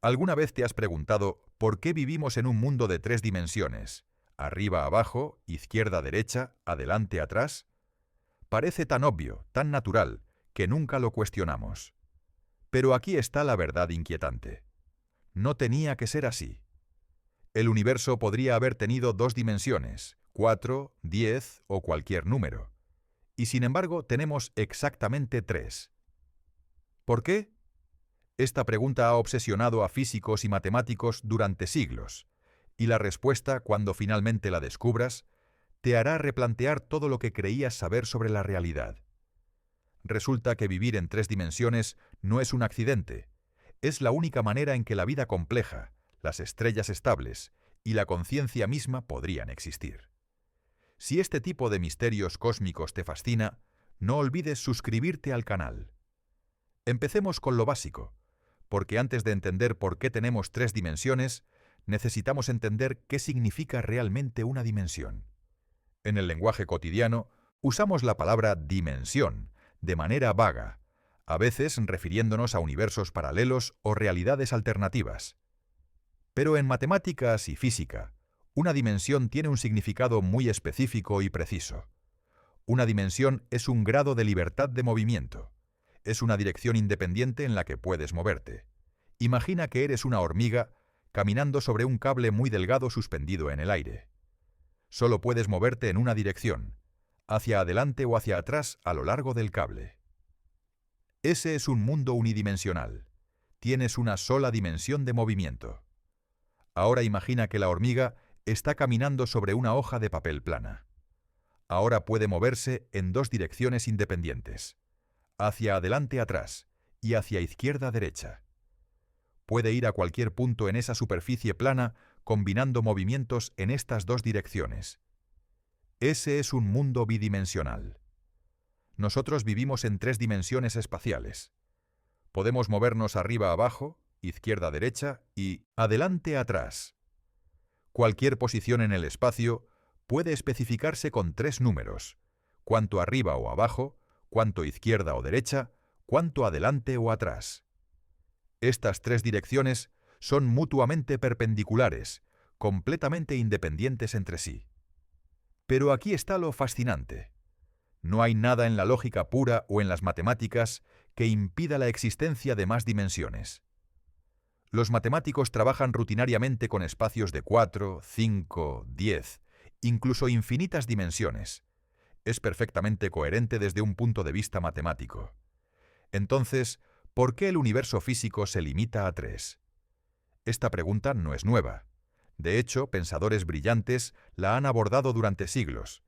¿Alguna vez te has preguntado por qué vivimos en un mundo de tres dimensiones? Arriba, abajo, izquierda, derecha, adelante, atrás. Parece tan obvio, tan natural, que nunca lo cuestionamos. Pero aquí está la verdad inquietante. No tenía que ser así. El universo podría haber tenido dos dimensiones, 4, 10 o cualquier número. Y sin embargo tenemos exactamente tres. ¿Por qué? Esta pregunta ha obsesionado a físicos y matemáticos durante siglos, y la respuesta, cuando finalmente la descubras, te hará replantear todo lo que creías saber sobre la realidad. Resulta que vivir en tres dimensiones no es un accidente, es la única manera en que la vida compleja, las estrellas estables y la conciencia misma podrían existir. Si este tipo de misterios cósmicos te fascina, no olvides suscribirte al canal. Empecemos con lo básico, porque antes de entender por qué tenemos tres dimensiones, necesitamos entender qué significa realmente una dimensión. En el lenguaje cotidiano, usamos la palabra dimensión de manera vaga, a veces refiriéndonos a universos paralelos o realidades alternativas. Pero en matemáticas y física, una dimensión tiene un significado muy específico y preciso. Una dimensión es un grado de libertad de movimiento. Es una dirección independiente en la que puedes moverte. Imagina que eres una hormiga caminando sobre un cable muy delgado suspendido en el aire. Solo puedes moverte en una dirección, hacia adelante o hacia atrás a lo largo del cable. Ese es un mundo unidimensional. Tienes una sola dimensión de movimiento. Ahora imagina que la hormiga está caminando sobre una hoja de papel plana. Ahora puede moverse en dos direcciones independientes, hacia adelante atrás y hacia izquierda derecha. Puede ir a cualquier punto en esa superficie plana combinando movimientos en estas dos direcciones. Ese es un mundo bidimensional. Nosotros vivimos en tres dimensiones espaciales. Podemos movernos arriba abajo, izquierda derecha y adelante atrás. Cualquier posición en el espacio puede especificarse con tres números: cuánto arriba o abajo, cuánto izquierda o derecha, cuánto adelante o atrás. Estas tres direcciones son mutuamente perpendiculares, completamente independientes entre sí. Pero aquí está lo fascinante. No hay nada en la lógica pura o en las matemáticas que impida la existencia de más dimensiones. Los matemáticos trabajan rutinariamente con espacios de 4, 5, 10, incluso infinitas dimensiones. Es perfectamente coherente desde un punto de vista matemático. Entonces, ¿por qué el universo físico se limita a tres? Esta pregunta no es nueva. De hecho, pensadores brillantes la han abordado durante siglos.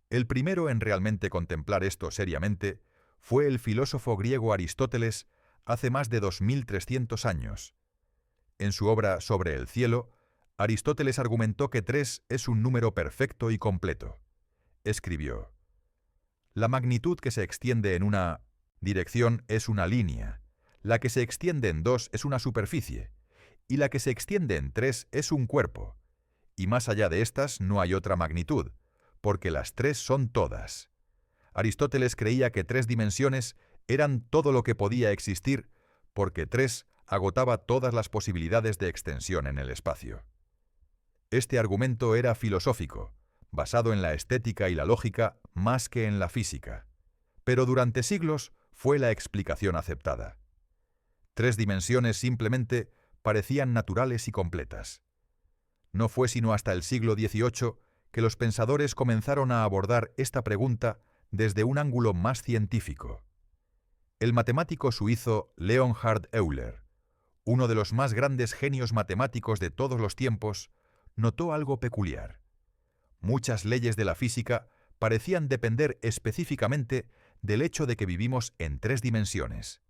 El primero en realmente contemplar esto seriamente fue el filósofo griego Aristóteles hace más de 2300 años. En su obra Sobre el cielo, Aristóteles argumentó que 3 es un número perfecto y completo. Escribió: la magnitud que se extiende en una dirección es una línea, la que se extiende en 2 es una superficie, y la que se extiende en 3 es un cuerpo, y más allá de estas no hay otra magnitud, porque las 3 son todas. Aristóteles creía que 3 dimensiones eran todo lo que podía existir, porque 3 agotaba todas las posibilidades de extensión en el espacio. Este argumento era filosófico, basado en la estética y la lógica más que en la física, pero durante siglos fue la explicación aceptada. 3 dimensiones simplemente parecían naturales y completas. No fue sino hasta el siglo XVIII que los pensadores comenzaron a abordar esta pregunta desde un ángulo más científico. El matemático suizo Leonhard Euler, uno de los más grandes genios matemáticos de todos los tiempos, notó algo peculiar. Muchas leyes de la física parecían depender específicamente del hecho de que vivimos en 3 dimensiones.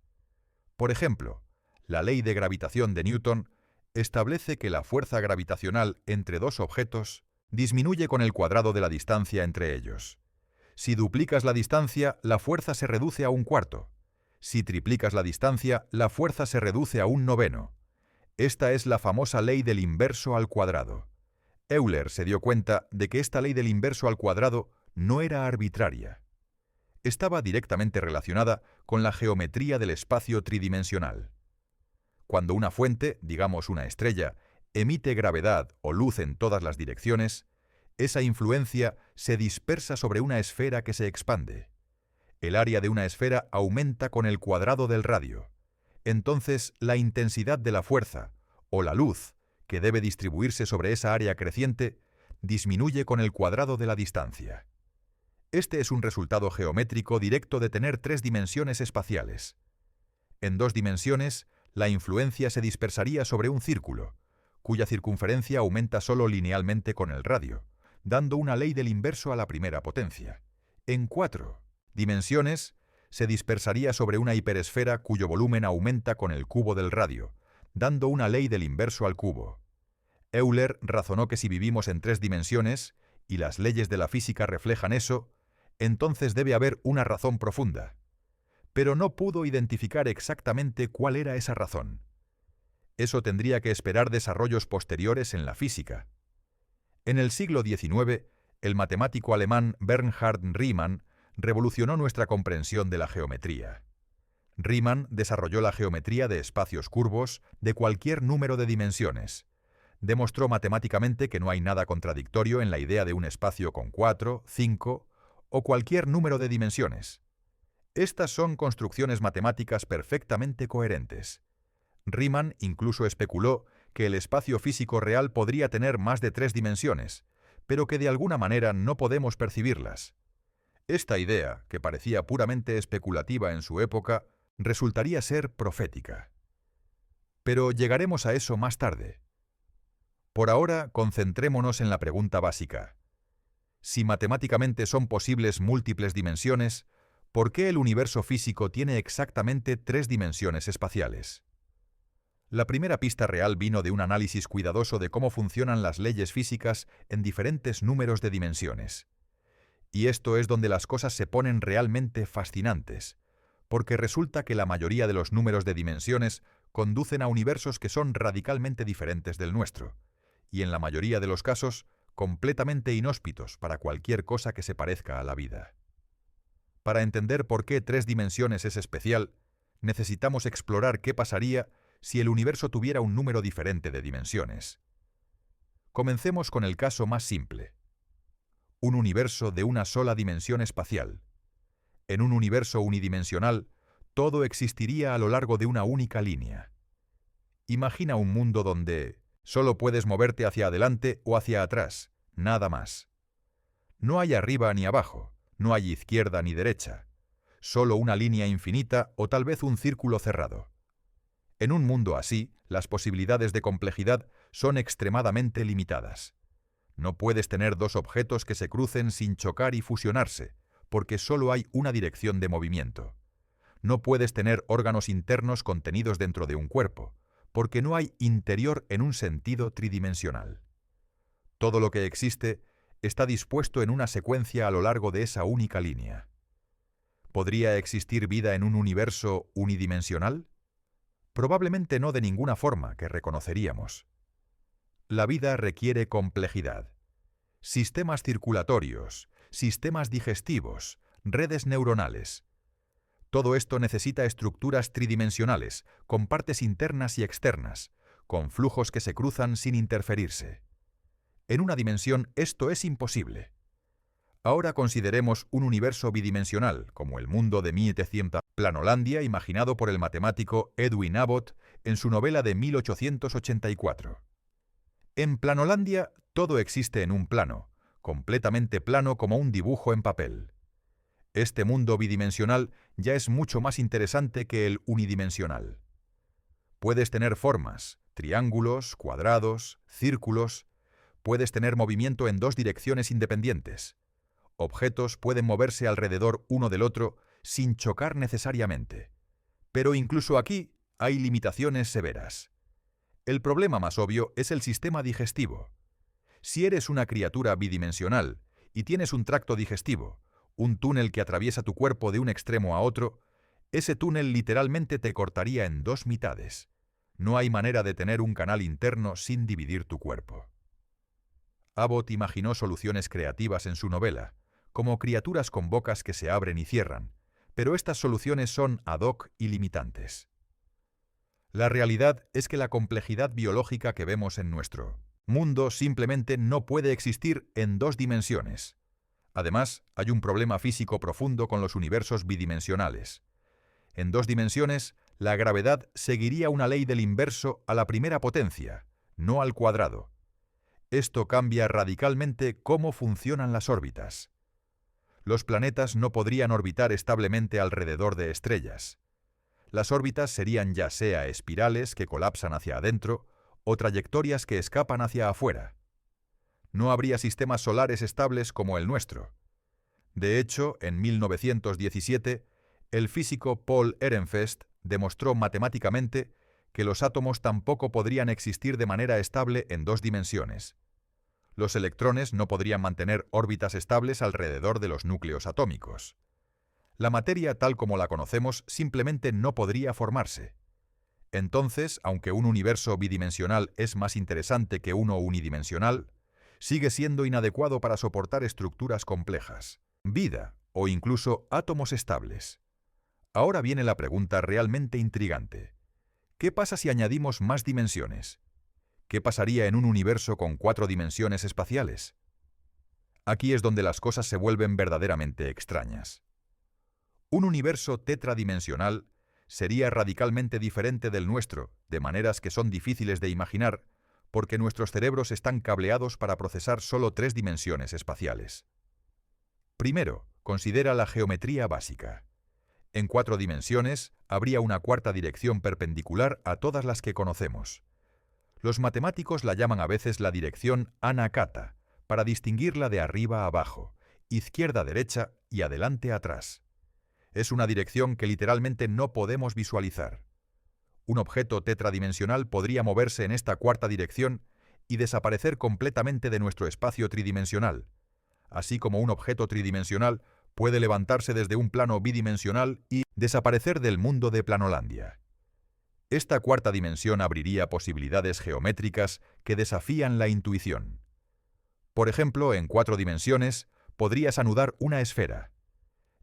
Por ejemplo, la ley de gravitación de Newton establece que la fuerza gravitacional entre dos objetos disminuye con el cuadrado de la distancia entre ellos. Si duplicas la distancia, la fuerza se reduce a 1/4. Si triplicas la distancia, la fuerza se reduce a 1/9. Esta es la famosa ley del inverso al cuadrado. Euler se dio cuenta de que esta ley del inverso al cuadrado no era arbitraria. Estaba directamente relacionada con la geometría del espacio tridimensional. Cuando una fuente, digamos una estrella, emite gravedad o luz en todas las direcciones, esa influencia se dispersa sobre una esfera que se expande. El área de una esfera aumenta con el cuadrado del radio. Entonces, la intensidad de la fuerza, o la luz, que debe distribuirse sobre esa área creciente, disminuye con el cuadrado de la distancia. Este es un resultado geométrico directo de tener 3 dimensiones espaciales. En 2 dimensiones, la influencia se dispersaría sobre un círculo, cuya circunferencia aumenta solo linealmente con el radio, dando una ley del inverso a la primera potencia. En 4 dimensiones, se dispersaría sobre una hiperesfera cuyo volumen aumenta con el cubo del radio, dando una ley del inverso al cubo. Euler razonó que si vivimos en 3 dimensiones, y las leyes de la física reflejan eso, entonces debe haber una razón profunda. Pero no pudo identificar exactamente cuál era esa razón. Eso tendría que esperar desarrollos posteriores en la física. En el siglo XIX, el matemático alemán Bernhard Riemann revolucionó nuestra comprensión de la geometría. Riemann desarrolló la geometría de espacios curvos de cualquier número de dimensiones. Demostró matemáticamente que no hay nada contradictorio en la idea de un espacio con 4, 5 o cualquier número de dimensiones. Estas son construcciones matemáticas perfectamente coherentes. Riemann incluso especuló que el espacio físico real podría tener más de 3 dimensiones, pero que de alguna manera no podemos percibirlas. Esta idea, que parecía puramente especulativa en su época, resultaría ser profética. Pero llegaremos a eso más tarde. Por ahora, concentrémonos en la pregunta básica. Si matemáticamente son posibles múltiples dimensiones, ¿por qué el universo físico tiene exactamente 3 dimensiones espaciales? La primera pista real vino de un análisis cuidadoso de cómo funcionan las leyes físicas en diferentes números de dimensiones. Y esto es donde las cosas se ponen realmente fascinantes, porque resulta que la mayoría de los números de dimensiones conducen a universos que son radicalmente diferentes del nuestro, y en la mayoría de los casos, completamente inhóspitos para cualquier cosa que se parezca a la vida. Para entender por qué 3 dimensiones es especial, necesitamos explorar qué pasaría si el universo tuviera un número diferente de dimensiones. Comencemos con el caso más simple. Un universo de una sola dimensión espacial. En un universo unidimensional, todo existiría a lo largo de una única línea. Imagina un mundo donde solo puedes moverte hacia adelante o hacia atrás, nada más. No hay arriba ni abajo, no hay izquierda ni derecha, solo una línea infinita o tal vez un círculo cerrado. En un mundo así, las posibilidades de complejidad son extremadamente limitadas. No puedes tener 2 objetos que se crucen sin chocar y fusionarse, porque solo hay una dirección de movimiento. No puedes tener órganos internos contenidos dentro de un cuerpo, porque no hay interior en un sentido tridimensional. Todo lo que existe está dispuesto en una secuencia a lo largo de esa única línea. ¿Podría existir vida en un universo unidimensional? Probablemente no de ninguna forma que reconoceríamos. La vida requiere complejidad. Sistemas circulatorios, sistemas digestivos, redes neuronales. Todo esto necesita estructuras tridimensionales, con partes internas y externas, con flujos que se cruzan sin interferirse. En una dimensión esto es imposible. Ahora consideremos un universo bidimensional, como el mundo de 1700, Planolandia, imaginado por el matemático Edwin Abbott en su novela de 1884. En Planolandia todo existe en un plano, completamente plano como un dibujo en papel. Este mundo bidimensional ya es mucho más interesante que el unidimensional. Puedes tener formas, triángulos, cuadrados, círculos. Puedes tener movimiento en 2 direcciones independientes. Objetos pueden moverse alrededor uno del otro sin chocar necesariamente. Pero incluso aquí hay limitaciones severas. El problema más obvio es el sistema digestivo. Si eres una criatura bidimensional y tienes un tracto digestivo, un túnel que atraviesa tu cuerpo de un extremo a otro, ese túnel literalmente te cortaría en 2 mitades. No hay manera de tener un canal interno sin dividir tu cuerpo. Abbott imaginó soluciones creativas en su novela, como criaturas con bocas que se abren y cierran, pero estas soluciones son ad hoc y limitantes. La realidad es que la complejidad biológica que vemos en nuestro mundo simplemente no puede existir en dos dimensiones. Además, hay un problema físico profundo con los universos bidimensionales. En dos dimensiones, la gravedad seguiría una ley del inverso a la primera potencia, no al cuadrado. Esto cambia radicalmente cómo funcionan las órbitas. Los planetas no podrían orbitar establemente alrededor de estrellas. Las órbitas serían ya sea espirales que colapsan hacia adentro o trayectorias que escapan hacia afuera. No habría sistemas solares estables como el nuestro. De hecho, en 1917, el físico Paul Ehrenfest demostró matemáticamente que los átomos tampoco podrían existir de manera estable en dos dimensiones. Los electrones no podrían mantener órbitas estables alrededor de los núcleos atómicos. La materia tal como la conocemos simplemente no podría formarse. Entonces, aunque un universo bidimensional es más interesante que uno unidimensional, sigue siendo inadecuado para soportar estructuras complejas, vida o incluso átomos estables. Ahora viene la pregunta realmente intrigante. ¿Qué pasa si añadimos más dimensiones? ¿Qué pasaría en un universo con 4 dimensiones espaciales? Aquí es donde las cosas se vuelven verdaderamente extrañas. Un universo tetradimensional sería radicalmente diferente del nuestro, de maneras que son difíciles de imaginar, porque nuestros cerebros están cableados para procesar solo 3 dimensiones espaciales. Primero, considera la geometría básica. En 4 dimensiones habría una cuarta dirección perpendicular a todas las que conocemos. Los matemáticos la llaman a veces la dirección anakata, para distinguirla de arriba a abajo, izquierda a derecha y adelante a atrás. Es una dirección que literalmente no podemos visualizar. Un objeto tetradimensional podría moverse en esta cuarta dirección y desaparecer completamente de nuestro espacio tridimensional, así como un objeto tridimensional puede levantarse desde un plano bidimensional y desaparecer del mundo de Planolandia. Esta cuarta dimensión abriría posibilidades geométricas que desafían la intuición. Por ejemplo, en 4 dimensiones podrías anudar una esfera.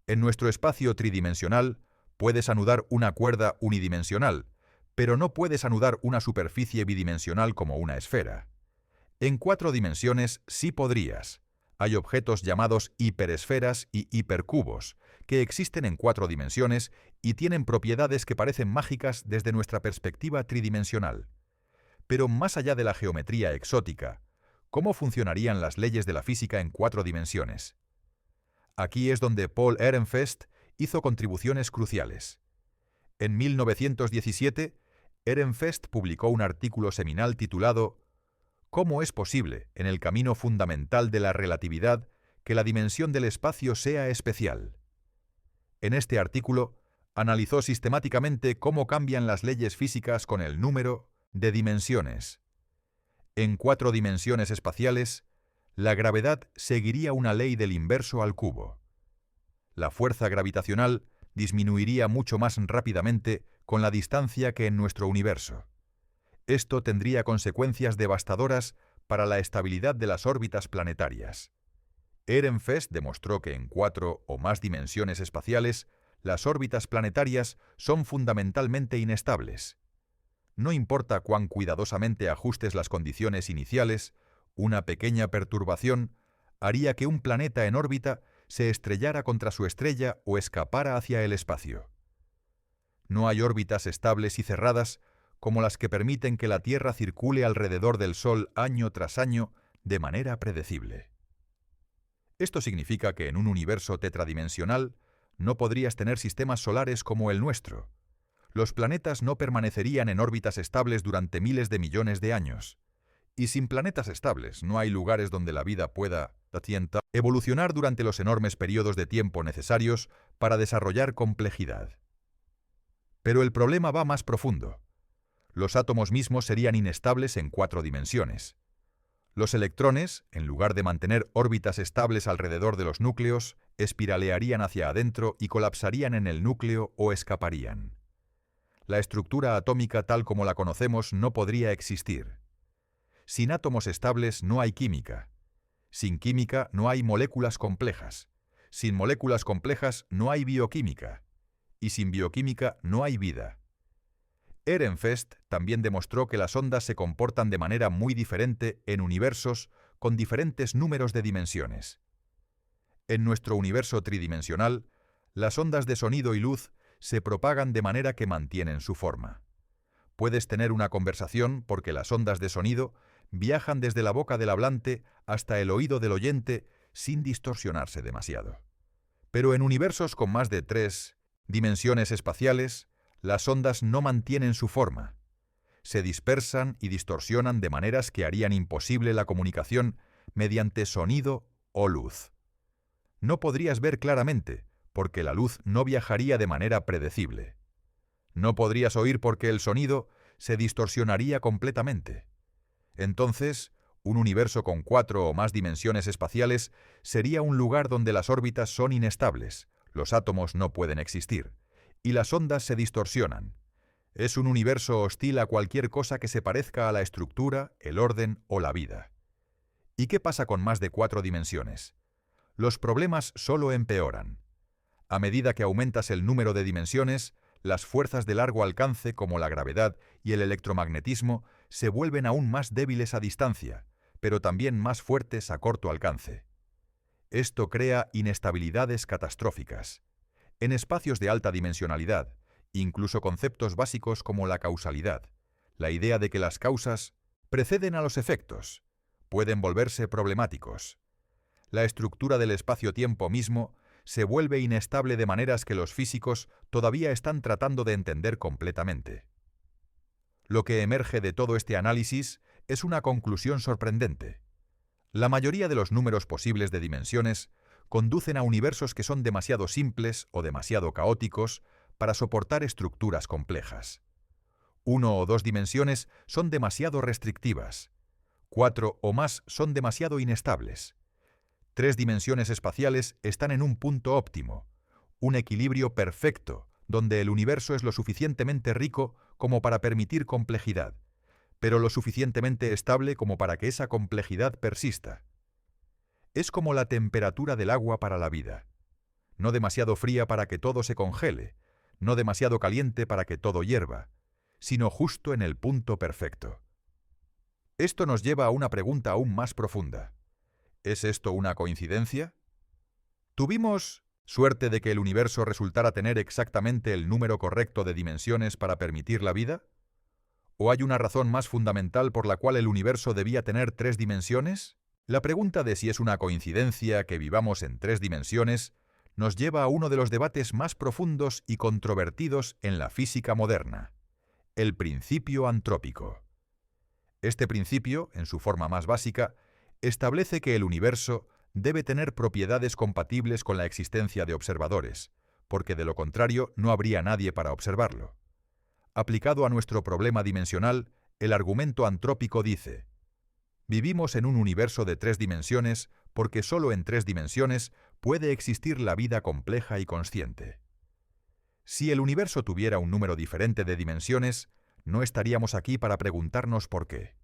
En nuestro espacio tridimensional puedes anudar una cuerda unidimensional, pero no puedes anudar una superficie bidimensional como una esfera. En 4 dimensiones sí podrías. Hay objetos llamados hiperesferas y hipercubos, que existen en 4 dimensiones y tienen propiedades que parecen mágicas desde nuestra perspectiva tridimensional. Pero más allá de la geometría exótica, ¿cómo funcionarían las leyes de la física en 4 dimensiones? Aquí es donde Paul Ehrenfest hizo contribuciones cruciales. En 1917, Ehrenfest publicó un artículo seminal titulado ¿Cómo es posible, en el camino fundamental de la relatividad, que la dimensión del espacio sea especial? En este artículo, analizó sistemáticamente cómo cambian las leyes físicas con el número de dimensiones. En 4 dimensiones espaciales, la gravedad seguiría una ley del inverso al cubo. La fuerza gravitacional disminuiría mucho más rápidamente con la distancia que en nuestro universo. Esto tendría consecuencias devastadoras para la estabilidad de las órbitas planetarias. Ehrenfest demostró que en 4 o más dimensiones espaciales, las órbitas planetarias son fundamentalmente inestables. No importa cuán cuidadosamente ajustes las condiciones iniciales, una pequeña perturbación haría que un planeta en órbita se estrellara contra su estrella o escapara hacia el espacio. No hay órbitas estables y cerradas como las que permiten que la Tierra circule alrededor del Sol año tras año de manera predecible. Esto significa que en un universo tetradimensional no podrías tener sistemas solares como el nuestro. Los planetas no permanecerían en órbitas estables durante miles de millones de años. Y sin planetas estables no hay lugares donde la vida pueda evolucionar durante los enormes periodos de tiempo necesarios para desarrollar complejidad. Pero el problema va más profundo. Los átomos mismos serían inestables en 4 dimensiones. Los electrones, en lugar de mantener órbitas estables alrededor de los núcleos, espiralearían hacia adentro y colapsarían en el núcleo o escaparían. La estructura atómica tal como la conocemos no podría existir. Sin átomos estables no hay química. Sin química no hay moléculas complejas. Sin moléculas complejas no hay bioquímica. Y sin bioquímica no hay vida. Ehrenfest también demostró que las ondas se comportan de manera muy diferente en universos con diferentes números de dimensiones. En nuestro universo tridimensional, las ondas de sonido y luz se propagan de manera que mantienen su forma. Puedes tener una conversación porque las ondas de sonido viajan desde la boca del hablante hasta el oído del oyente sin distorsionarse demasiado. Pero en universos con más de 3 dimensiones espaciales, las ondas no mantienen su forma. Se dispersan y distorsionan de maneras que harían imposible la comunicación mediante sonido o luz. No podrías ver claramente, porque la luz no viajaría de manera predecible. No podrías oír porque el sonido se distorsionaría completamente. Entonces, un universo con 4 o más dimensiones espaciales sería un lugar donde las órbitas son inestables, los átomos no pueden existir, y las ondas se distorsionan. Es un universo hostil a cualquier cosa que se parezca a la estructura, el orden o la vida. ¿Y qué pasa con más de 4 dimensiones? Los problemas solo empeoran. A medida que aumentas el número de dimensiones, las fuerzas de largo alcance como la gravedad y el electromagnetismo se vuelven aún más débiles a distancia, pero también más fuertes a corto alcance. Esto crea inestabilidades catastróficas. En espacios de alta dimensionalidad, incluso conceptos básicos como la causalidad, la idea de que las causas preceden a los efectos, pueden volverse problemáticos. La estructura del espacio-tiempo mismo se vuelve inestable de maneras que los físicos todavía están tratando de entender completamente. Lo que emerge de todo este análisis es una conclusión sorprendente. La mayoría de los números posibles de dimensiones conducen a universos que son demasiado simples o demasiado caóticos para soportar estructuras complejas. 1 o 2 dimensiones son demasiado restrictivas. 4 o más son demasiado inestables. 3 dimensiones espaciales están en un punto óptimo, un equilibrio perfecto, donde el universo es lo suficientemente rico como para permitir complejidad, pero lo suficientemente estable como para que esa complejidad persista. Es como la temperatura del agua para la vida. No demasiado fría para que todo se congele, no demasiado caliente para que todo hierva, sino justo en el punto perfecto. Esto nos lleva a una pregunta aún más profunda. ¿Es esto una coincidencia? ¿Tuvimos suerte de que el universo resultara tener exactamente el número correcto de dimensiones para permitir la vida? ¿O hay una razón más fundamental por la cual el universo debía tener 3 dimensiones? La pregunta de si es una coincidencia que vivamos en 3 dimensiones nos lleva a uno de los debates más profundos y controvertidos en la física moderna, el principio antrópico. Este principio, en su forma más básica, establece que el universo debe tener propiedades compatibles con la existencia de observadores, porque de lo contrario no habría nadie para observarlo. Aplicado a nuestro problema dimensional, el argumento antrópico dice: vivimos en un universo de 3 dimensiones porque solo en 3 dimensiones puede existir la vida compleja y consciente. Si el universo tuviera un número diferente de dimensiones, no estaríamos aquí para preguntarnos por qué.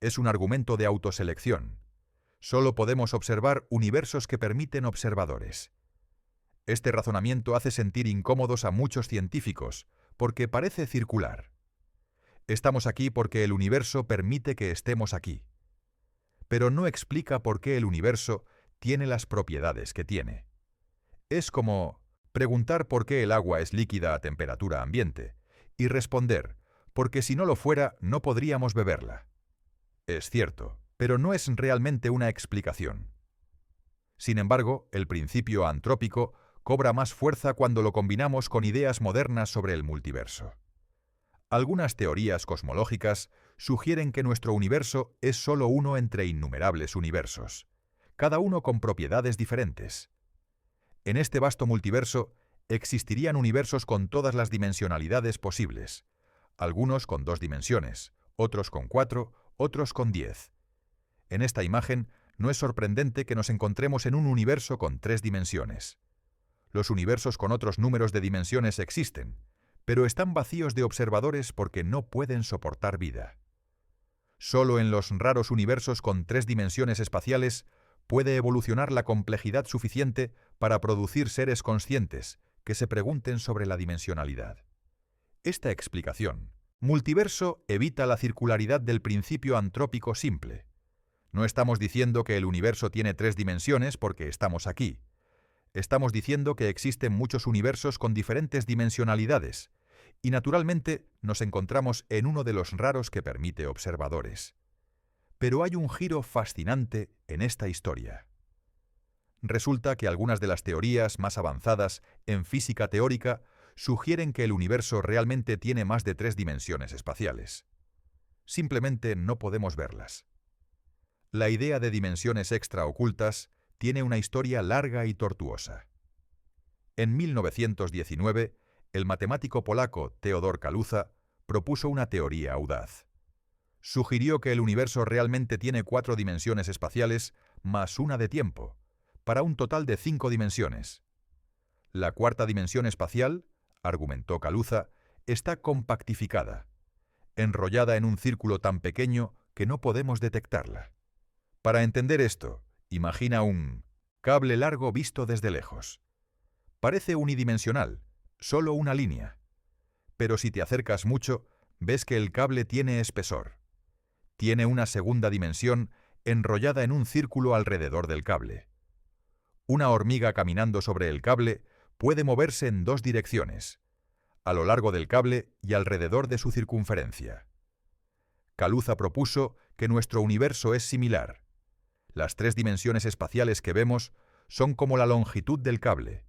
Es un argumento de autoselección. Solo podemos observar universos que permiten observadores. Este razonamiento hace sentir incómodos a muchos científicos, porque parece circular. Estamos aquí porque el universo permite que estemos aquí. Pero no explica por qué el universo tiene las propiedades que tiene. Es como preguntar por qué el agua es líquida a temperatura ambiente, y responder, porque si no lo fuera, no podríamos beberla. Es cierto, pero no es realmente una explicación. Sin embargo, el principio antrópico cobra más fuerza cuando lo combinamos con ideas modernas sobre el multiverso. Algunas teorías cosmológicas sugieren que nuestro universo es solo uno entre innumerables universos, cada uno con propiedades diferentes. En este vasto multiverso existirían universos con todas las dimensionalidades posibles, algunos con 2 dimensiones, otros con 4, otros con 10. En esta imagen no es sorprendente que nos encontremos en un universo con 3 dimensiones. Los universos con otros números de dimensiones existen, pero están vacíos de observadores porque no pueden soportar vida. Solo en los raros universos con 3 dimensiones espaciales puede evolucionar la complejidad suficiente para producir seres conscientes que se pregunten sobre la dimensionalidad. Esta explicación, Multiverso evita la circularidad del principio antrópico simple. No estamos diciendo que el universo tiene 3 dimensiones porque estamos aquí. Estamos diciendo que existen muchos universos con diferentes dimensionalidades, y naturalmente nos encontramos en uno de los raros que permite observadores. Pero hay un giro fascinante en esta historia. Resulta que algunas de las teorías más avanzadas en física teórica sugieren que el universo realmente tiene más de 3 dimensiones espaciales. Simplemente no podemos verlas. La idea de dimensiones extra ocultas tiene una historia larga y tortuosa. En 1919, el matemático polaco Theodor Kaluza propuso una teoría audaz. Sugirió que el universo realmente tiene 4 dimensiones espaciales más una de tiempo, para un total de 5 dimensiones. La cuarta dimensión espacial, argumentó Kaluza, está compactificada, enrollada en un círculo tan pequeño que no podemos detectarla. Para entender esto, imagina un cable largo visto desde lejos. Parece unidimensional, solo una línea. Pero si te acercas mucho, ves que el cable tiene espesor. Tiene una segunda dimensión enrollada en un círculo alrededor del cable. Una hormiga caminando sobre el cable puede moverse en 2 direcciones, a lo largo del cable y alrededor de su circunferencia. Kaluza propuso que nuestro universo es similar. Las 3 dimensiones espaciales que vemos son como la longitud del cable.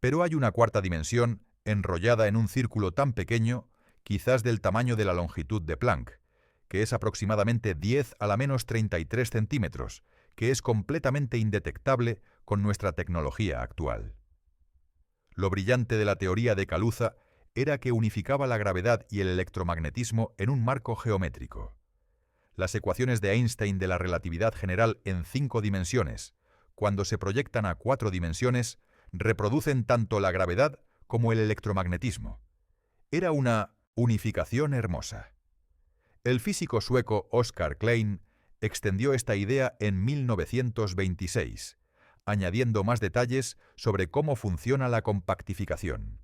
Pero hay una cuarta dimensión enrollada en un círculo tan pequeño, quizás del tamaño de la longitud de Planck, que es aproximadamente 10 a la menos 33 centímetros, que es completamente indetectable con nuestra tecnología actual. Lo brillante de la teoría de Kaluza era que unificaba la gravedad y el electromagnetismo en un marco geométrico. Las ecuaciones de Einstein de la relatividad general en 5 dimensiones, cuando se proyectan a 4 dimensiones, reproducen tanto la gravedad como el electromagnetismo. Era una unificación hermosa. El físico sueco Oskar Klein extendió esta idea en 1926, añadiendo más detalles sobre cómo funciona la compactificación.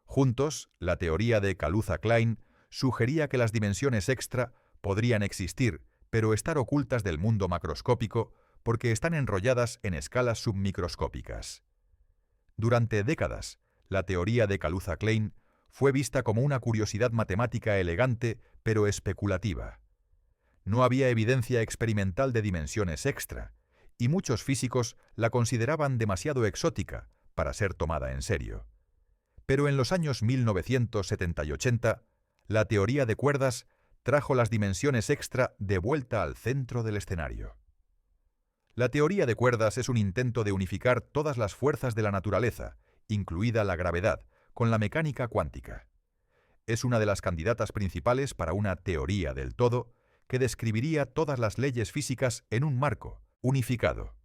Juntos, la teoría de Kaluza-Klein sugería que las dimensiones extra podrían existir, pero estar ocultas del mundo macroscópico porque están enrolladas en escalas submicroscópicas. Durante décadas, la teoría de Kaluza-Klein fue vista como una curiosidad matemática elegante pero especulativa. No había evidencia experimental de dimensiones extra, y muchos físicos la consideraban demasiado exótica para ser tomada en serio. Pero en los años 1970 y 80, la teoría de cuerdas trajo las dimensiones extra de vuelta al centro del escenario. La teoría de cuerdas es un intento de unificar todas las fuerzas de la naturaleza, incluida la gravedad, con la mecánica cuántica. Es una de las candidatas principales para una teoría del todo que describiría todas las leyes físicas en un marco unificado.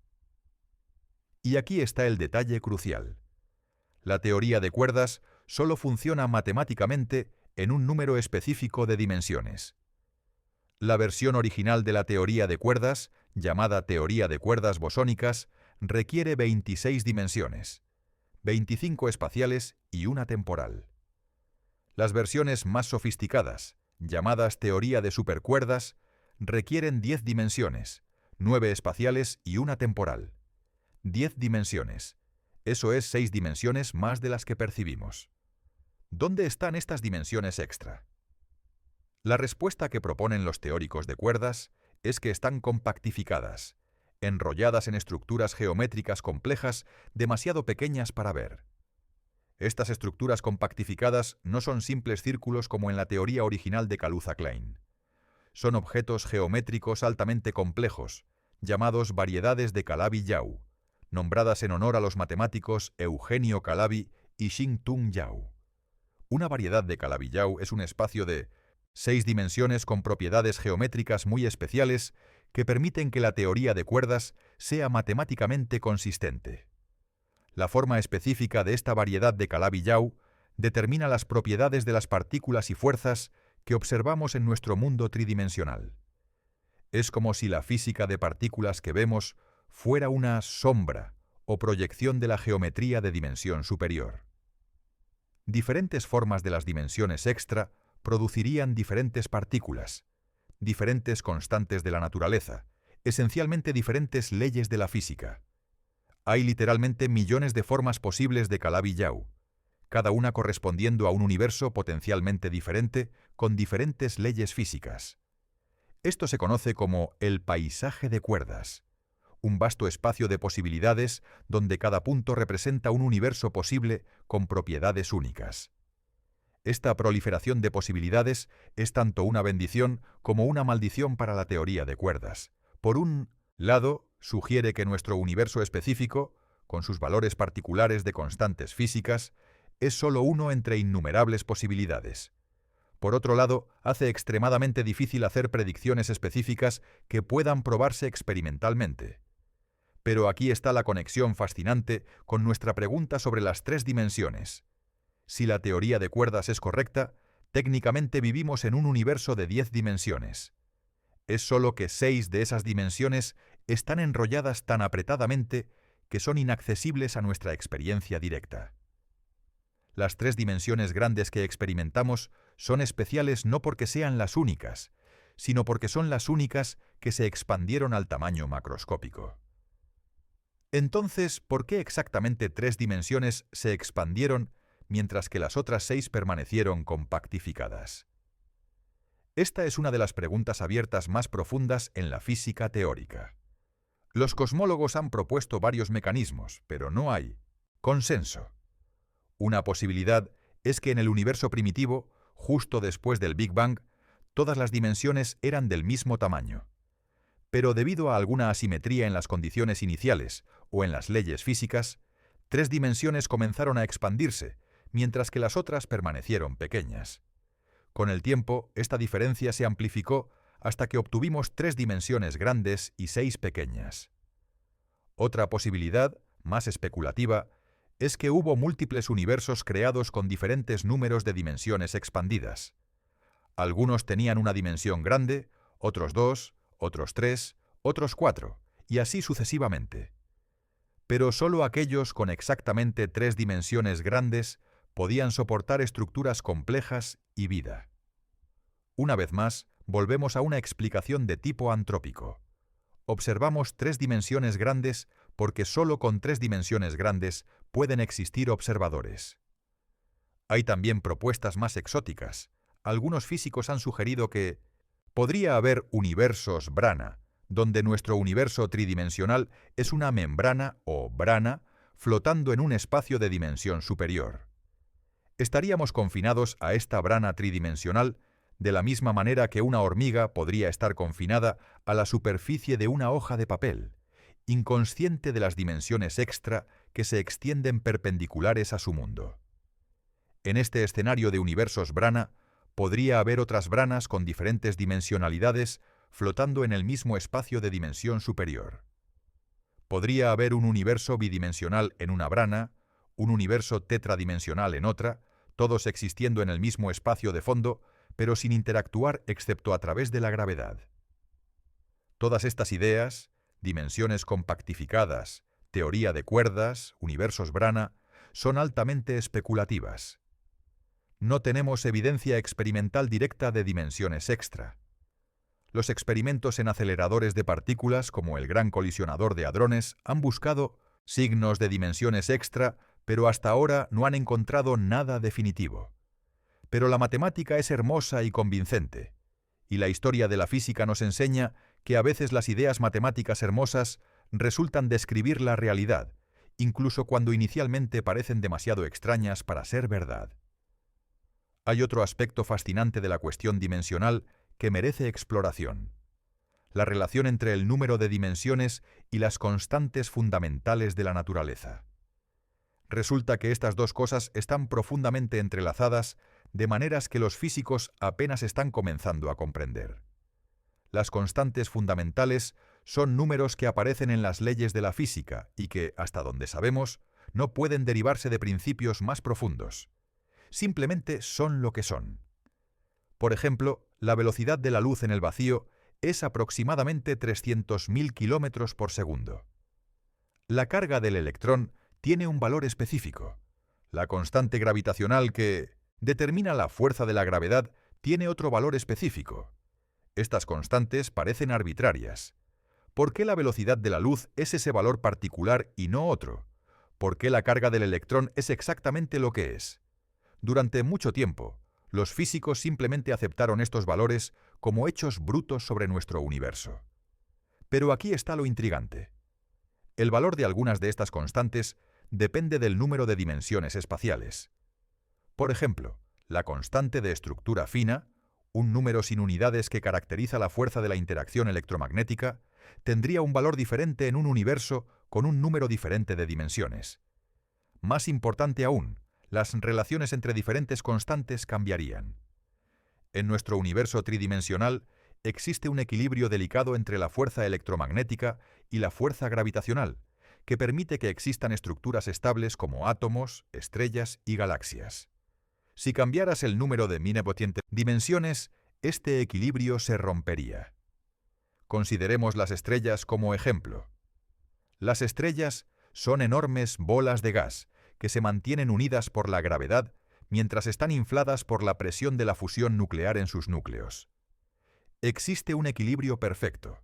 Y aquí está el detalle crucial. La teoría de cuerdas solo funciona matemáticamente en un número específico de dimensiones. La versión original de la teoría de cuerdas, llamada teoría de cuerdas bosónicas, requiere 26 dimensiones, 25 espaciales y una temporal. Las versiones más sofisticadas, llamadas teoría de supercuerdas, requieren 10 dimensiones, 9 espaciales y una temporal. 10 dimensiones. Eso es 6 dimensiones más de las que percibimos. ¿Dónde están estas dimensiones extra? La respuesta que proponen los teóricos de cuerdas es que están compactificadas, enrolladas en estructuras geométricas complejas demasiado pequeñas para ver. Estas estructuras compactificadas no son simples círculos como en la teoría original de Kaluza-Klein. Son objetos geométricos altamente complejos, llamados variedades de Calabi-Yau, nombradas en honor a los matemáticos Eugenio Calabi y Xing-Tung Yau. Una variedad de Calabi-Yau es un espacio de 6 dimensiones con propiedades geométricas muy especiales que permiten que la teoría de cuerdas sea matemáticamente consistente. La forma específica de esta variedad de Calabi-Yau determina las propiedades de las partículas y fuerzas que observamos en nuestro mundo tridimensional. Es como si la física de partículas que vemos fuera una sombra o proyección de la geometría de dimensión superior. Diferentes formas de las dimensiones extra producirían diferentes partículas, diferentes constantes de la naturaleza, esencialmente diferentes leyes de la física. Hay literalmente millones de formas posibles de Calabi-Yau, cada una correspondiendo a un universo potencialmente diferente con diferentes leyes físicas. Esto se conoce como el paisaje de cuerdas, un vasto espacio de posibilidades donde cada punto representa un universo posible con propiedades únicas. Esta proliferación de posibilidades es tanto una bendición como una maldición para la teoría de cuerdas. Por un lado, sugiere que nuestro universo específico, con sus valores particulares de constantes físicas, es solo uno entre innumerables posibilidades. Por otro lado, hace extremadamente difícil hacer predicciones específicas que puedan probarse experimentalmente. Pero aquí está la conexión fascinante con nuestra pregunta sobre las 3 dimensiones. Si la teoría de cuerdas es correcta, técnicamente vivimos en un universo de 10 dimensiones. Es solo que 6 de esas dimensiones están enrolladas tan apretadamente que son inaccesibles a nuestra experiencia directa. Las 3 dimensiones grandes que experimentamos son especiales no porque sean las únicas, sino porque son las únicas que se expandieron al tamaño macroscópico. Entonces, ¿por qué exactamente 3 dimensiones se expandieron mientras que las otras 6 permanecieron compactificadas? Esta es una de las preguntas abiertas más profundas en la física teórica. Los cosmólogos han propuesto varios mecanismos, pero no hay consenso. Una posibilidad es que en el universo primitivo, justo después del Big Bang, todas las dimensiones eran del mismo tamaño. Pero debido a alguna asimetría en las condiciones iniciales o en las leyes físicas, 3 dimensiones comenzaron a expandirse, mientras que las otras permanecieron pequeñas. Con el tiempo, esta diferencia se amplificó hasta que obtuvimos 3 dimensiones grandes y 6 pequeñas. Otra posibilidad, más especulativa, es que hubo múltiples universos creados con diferentes números de dimensiones expandidas. Algunos tenían una dimensión grande, otros 2, otros 3, otros 4, y así sucesivamente. Pero solo aquellos con exactamente 3 dimensiones grandes podían soportar estructuras complejas y vida. Una vez más, volvemos a una explicación de tipo antrópico. Observamos 3 dimensiones grandes porque solo con 3 dimensiones grandes pueden existir observadores. Hay también propuestas más exóticas. Algunos físicos han sugerido que podría haber universos brana, donde nuestro universo tridimensional es una membrana o brana flotando en un espacio de dimensión superior. Estaríamos confinados a esta brana tridimensional de la misma manera que una hormiga podría estar confinada a la superficie de una hoja de papel, inconsciente de las dimensiones extra que se extienden perpendiculares a su mundo. En este escenario de universos brana, podría haber otras branas con diferentes dimensionalidades flotando en el mismo espacio de dimensión superior. Podría haber un universo bidimensional en una brana, un universo tetradimensional en otra, todos existiendo en el mismo espacio de fondo, pero sin interactuar excepto a través de la gravedad. Todas estas ideas, dimensiones compactificadas, teoría de cuerdas, universos brana, son altamente especulativas. No tenemos evidencia experimental directa de dimensiones extra. Los experimentos en aceleradores de partículas, como el Gran Colisionador de Hadrones, han buscado signos de dimensiones extra, pero hasta ahora no han encontrado nada definitivo. Pero la matemática es hermosa y convincente, y la historia de la física nos enseña que a veces las ideas matemáticas hermosas resultan describir la realidad, incluso cuando inicialmente parecen demasiado extrañas para ser verdad. Hay otro aspecto fascinante de la cuestión dimensional que merece exploración: la relación entre el número de dimensiones y las constantes fundamentales de la naturaleza. Resulta que estas dos cosas están profundamente entrelazadas de maneras que los físicos apenas están comenzando a comprender. Las constantes fundamentales son números que aparecen en las leyes de la física y que, hasta donde sabemos, no pueden derivarse de principios más profundos. Simplemente son lo que son. Por ejemplo, la velocidad de la luz en el vacío es aproximadamente 300.000 kilómetros por segundo. La carga del electrón tiene un valor específico. La constante gravitacional que determina la fuerza de la gravedad tiene otro valor específico. Estas constantes parecen arbitrarias. ¿Por qué la velocidad de la luz es ese valor particular y no otro? ¿Por qué la carga del electrón es exactamente lo que es? Durante mucho tiempo, los físicos simplemente aceptaron estos valores como hechos brutos sobre nuestro universo. Pero aquí está lo intrigante. El valor de algunas de estas constantes depende del número de dimensiones espaciales. Por ejemplo, la constante de estructura fina, un número sin unidades que caracteriza la fuerza de la interacción electromagnética, tendría un valor diferente en un universo con un número diferente de dimensiones. Más importante aún, las relaciones entre diferentes constantes cambiarían. En nuestro universo tridimensional existe un equilibrio delicado entre la fuerza electromagnética y la fuerza gravitacional, que permite que existan estructuras estables como átomos, estrellas y galaxias. Si cambiaras el número de dimensiones, este equilibrio se rompería. Consideremos las estrellas como ejemplo. Las estrellas son enormes bolas de gas que se mantienen unidas por la gravedad mientras están infladas por la presión de la fusión nuclear en sus núcleos. Existe un equilibrio perfecto.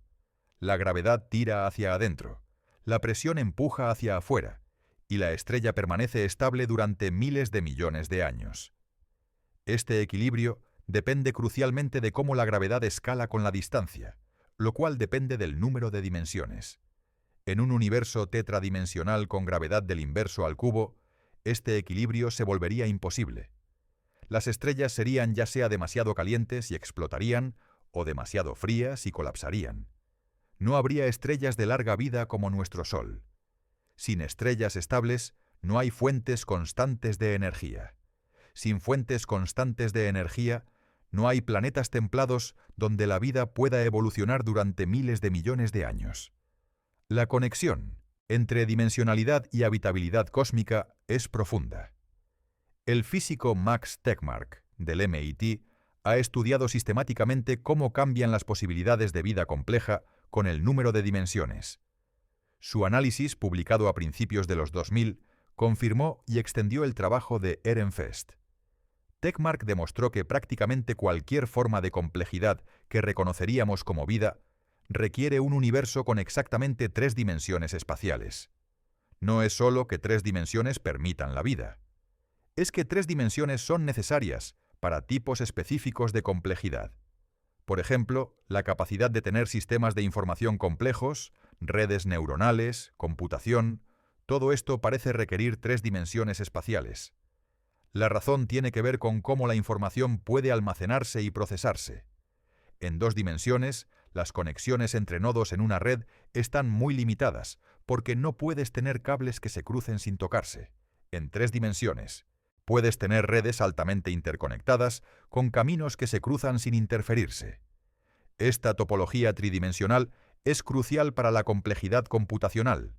La gravedad tira hacia adentro, la presión empuja hacia afuera, y la estrella permanece estable durante miles de millones de años. Este equilibrio depende crucialmente de cómo la gravedad escala con la distancia, lo cual depende del número de dimensiones. En un universo tetradimensional con gravedad del inverso al cubo, este equilibrio se volvería imposible. Las estrellas serían ya sea demasiado calientes y explotarían, o demasiado frías y colapsarían. No habría estrellas de larga vida como nuestro Sol. Sin estrellas estables, no hay fuentes constantes de energía. Sin fuentes constantes de energía, no hay planetas templados donde la vida pueda evolucionar durante miles de millones de años. La conexión entre dimensionalidad y habitabilidad cósmica es profunda. El físico Max Tegmark, del MIT, ha estudiado sistemáticamente cómo cambian las posibilidades de vida compleja con el número de dimensiones. Su análisis, publicado a principios de los 2000, confirmó y extendió el trabajo de Ehrenfest. Tegmark demostró que prácticamente cualquier forma de complejidad que reconoceríamos como vida requiere un universo con exactamente 3 dimensiones espaciales. No es solo que 3 dimensiones permitan la vida. Es que 3 dimensiones son necesarias para tipos específicos de complejidad. Por ejemplo, la capacidad de tener sistemas de información complejos, redes neuronales, computación, todo esto parece requerir 3 dimensiones espaciales. La razón tiene que ver con cómo la información puede almacenarse y procesarse. En 2 dimensiones, las conexiones entre nodos en una red están muy limitadas, porque no puedes tener cables que se crucen sin tocarse. En 3 dimensiones, puedes tener redes altamente interconectadas con caminos que se cruzan sin interferirse. Esta topología tridimensional es crucial para la complejidad computacional.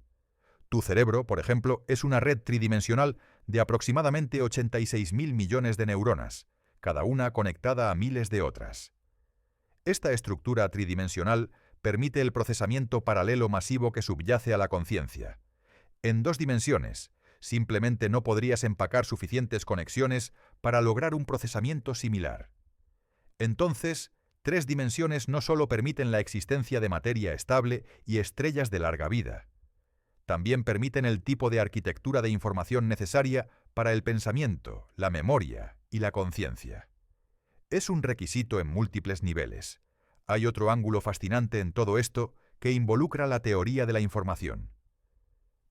Tu cerebro, por ejemplo, es una red tridimensional de aproximadamente 86.000 millones de neuronas, cada una conectada a miles de otras. Esta estructura tridimensional permite el procesamiento paralelo masivo que subyace a la conciencia. En 2 dimensiones, simplemente no podrías empacar suficientes conexiones para lograr un procesamiento similar. Entonces, 3 dimensiones no solo permiten la existencia de materia estable y estrellas de larga vida. También permiten el tipo de arquitectura de información necesaria para el pensamiento, la memoria y la conciencia. Es un requisito en múltiples niveles. Hay otro ángulo fascinante en todo esto que involucra la teoría de la información.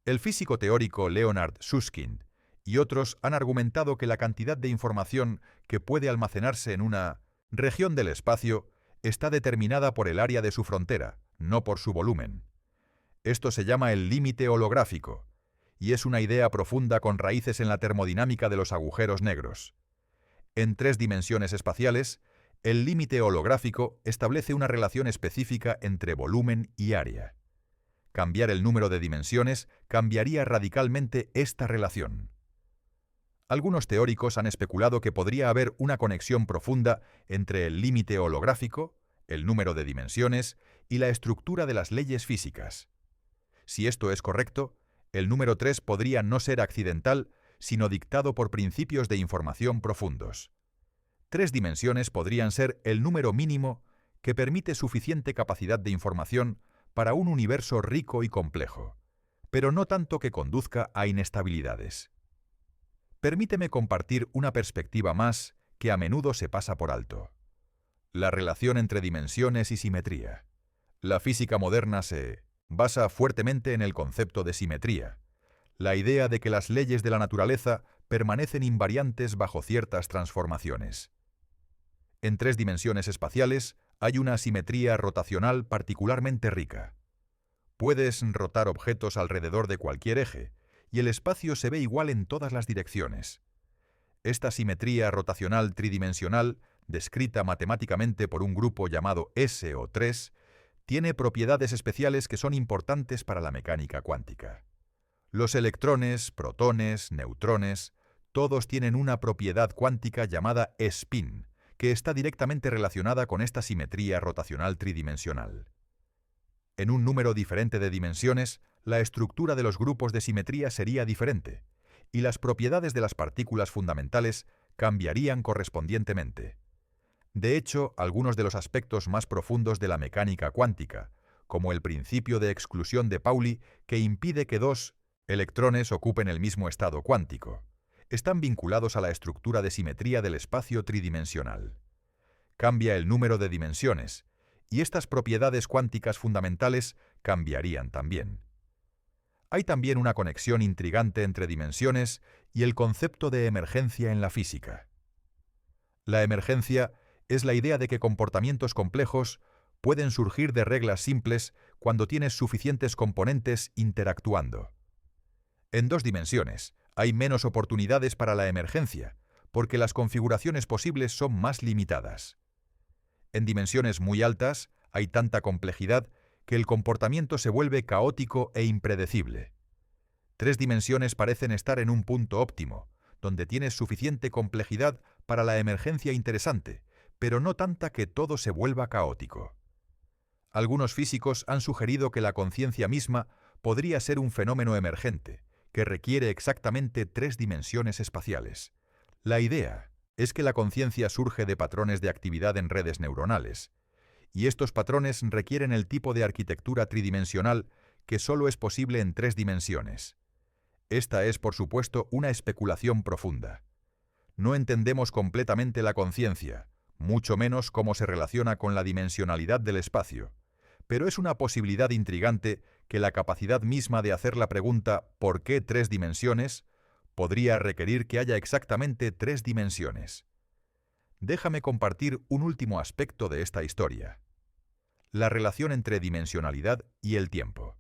El físico teórico Leonard Susskind y otros han argumentado que la cantidad de información que puede almacenarse en una región del espacio está determinada por el área de su frontera, no por su volumen. Esto se llama el límite holográfico, y es una idea profunda con raíces en la termodinámica de los agujeros negros. En 3 dimensiones espaciales, el límite holográfico establece una relación específica entre volumen y área. Cambiar el número de dimensiones cambiaría radicalmente esta relación. Algunos teóricos han especulado que podría haber una conexión profunda entre el límite holográfico, el número de dimensiones y la estructura de las leyes físicas. Si esto es correcto, el número 3 podría no ser accidental, sino dictado por principios de información profundos. 3 dimensiones podrían ser el número mínimo que permite suficiente capacidad de información para un universo rico y complejo, pero no tanto que conduzca a inestabilidades. Permíteme compartir una perspectiva más que a menudo se pasa por alto: la relación entre dimensiones y simetría. La física moderna se basa fuertemente en el concepto de simetría, la idea de que las leyes de la naturaleza permanecen invariantes bajo ciertas transformaciones. En 3 dimensiones espaciales hay una simetría rotacional particularmente rica. Puedes rotar objetos alrededor de cualquier eje, y el espacio se ve igual en todas las direcciones. Esta simetría rotacional tridimensional, descrita matemáticamente por un grupo llamado S o 3, tiene propiedades especiales que son importantes para la mecánica cuántica. Los electrones, protones, neutrones, todos tienen una propiedad cuántica llamada spin, que está directamente relacionada con esta simetría rotacional tridimensional. En un número diferente de dimensiones, la estructura de los grupos de simetría sería diferente, y las propiedades de las partículas fundamentales cambiarían correspondientemente. De hecho, algunos de los aspectos más profundos de la mecánica cuántica, como el principio de exclusión de Pauli, que impide que 2 electrones ocupen el mismo estado cuántico, están vinculados a la estructura de simetría del espacio tridimensional. Cambia el número de dimensiones, y estas propiedades cuánticas fundamentales cambiarían también. Hay también una conexión intrigante entre dimensiones y el concepto de emergencia en la física. La emergencia es la idea de que comportamientos complejos pueden surgir de reglas simples cuando tienes suficientes componentes interactuando. En 2 dimensiones hay menos oportunidades para la emergencia, porque las configuraciones posibles son más limitadas. En dimensiones muy altas hay tanta complejidad que el comportamiento se vuelve caótico e impredecible. 3 dimensiones parecen estar en un punto óptimo, donde tienes suficiente complejidad para la emergencia interesante, pero no tanta que todo se vuelva caótico. Algunos físicos han sugerido que la conciencia misma podría ser un fenómeno emergente, que requiere exactamente 3 dimensiones espaciales. La idea es que la conciencia surge de patrones de actividad en redes neuronales, y estos patrones requieren el tipo de arquitectura tridimensional que solo es posible en 3 dimensiones. Esta es, por supuesto, una especulación profunda. No entendemos completamente la conciencia, mucho menos cómo se relaciona con la dimensionalidad del espacio, pero es una posibilidad intrigante que la capacidad misma de hacer la pregunta ¿por qué 3 dimensiones? Podría requerir que haya exactamente 3 dimensiones. Déjame compartir un último aspecto de esta historia: la relación entre dimensionalidad y el tiempo.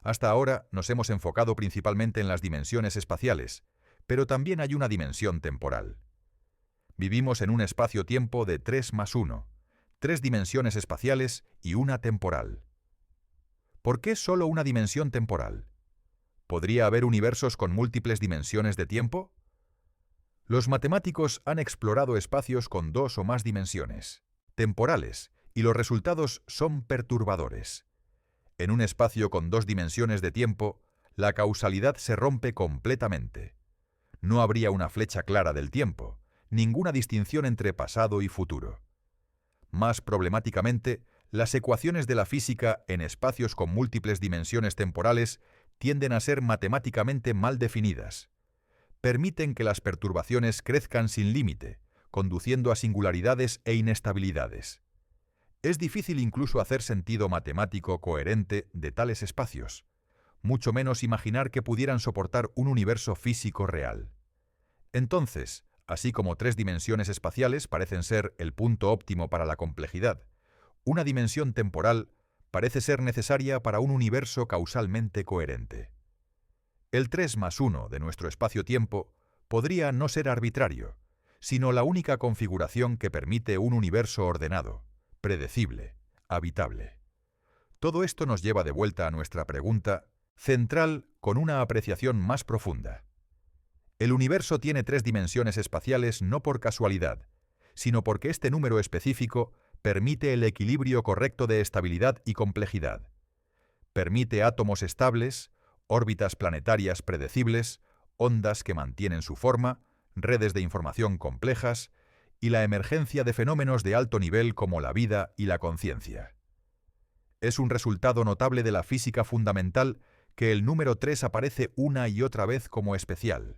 Hasta ahora nos hemos enfocado principalmente en las dimensiones espaciales, pero también hay una dimensión temporal. Vivimos en un espacio-tiempo de 3 más 1, 3 dimensiones espaciales y una temporal. ¿Por qué solo una dimensión temporal? ¿Podría haber universos con múltiples dimensiones de tiempo? Los matemáticos han explorado espacios con 2 o más dimensiones temporales, y los resultados son perturbadores. En un espacio con 2 dimensiones de tiempo, la causalidad se rompe completamente. No habría una flecha clara del tiempo, ninguna distinción entre pasado y futuro. Más problemáticamente, las ecuaciones de la física en espacios con múltiples dimensiones temporales tienden a ser matemáticamente mal definidas. Permiten que las perturbaciones crezcan sin límite, conduciendo a singularidades e inestabilidades. Es difícil incluso hacer sentido matemático coherente de tales espacios, mucho menos imaginar que pudieran soportar un universo físico real. Entonces, así como 3 dimensiones espaciales parecen ser el punto óptimo para la complejidad, una dimensión temporal parece ser necesaria para un universo causalmente coherente. El 3 más 1 de nuestro espacio-tiempo podría no ser arbitrario, sino la única configuración que permite un universo ordenado, predecible, habitable. Todo esto nos lleva de vuelta a nuestra pregunta central con una apreciación más profunda. El universo tiene 3 dimensiones espaciales no por casualidad, sino porque este número específico permite el equilibrio correcto de estabilidad y complejidad. Permite átomos estables, órbitas planetarias predecibles, ondas que mantienen su forma, redes de información complejas y la emergencia de fenómenos de alto nivel como la vida y la conciencia. Es un resultado notable de la física fundamental que el número 3 aparece una y otra vez como especial.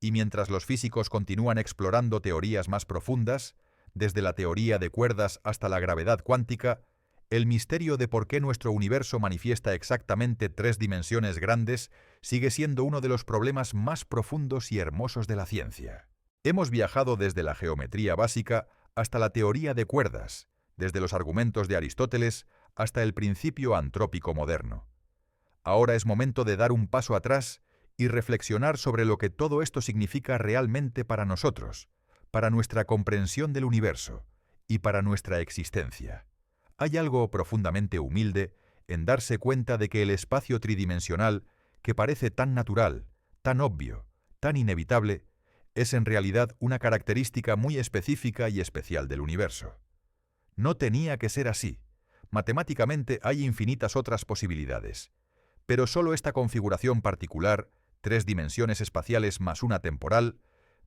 Y mientras los físicos continúan explorando teorías más profundas, desde la teoría de cuerdas hasta la gravedad cuántica, el misterio de por qué nuestro universo manifiesta exactamente 3 dimensiones grandes sigue siendo uno de los problemas más profundos y hermosos de la ciencia. Hemos viajado desde la geometría básica hasta la teoría de cuerdas, desde los argumentos de Aristóteles hasta el principio antrópico moderno. Ahora es momento de dar un paso atrás y reflexionar sobre lo que todo esto significa realmente para nosotros, para nuestra comprensión del universo y para nuestra existencia. Hay algo profundamente humilde en darse cuenta de que el espacio tridimensional, que parece tan natural, tan obvio, tan inevitable, es en realidad una característica muy específica y especial del universo. No tenía que ser así. Matemáticamente hay infinitas otras posibilidades, pero solo esta configuración particular, 3 dimensiones espaciales más una temporal,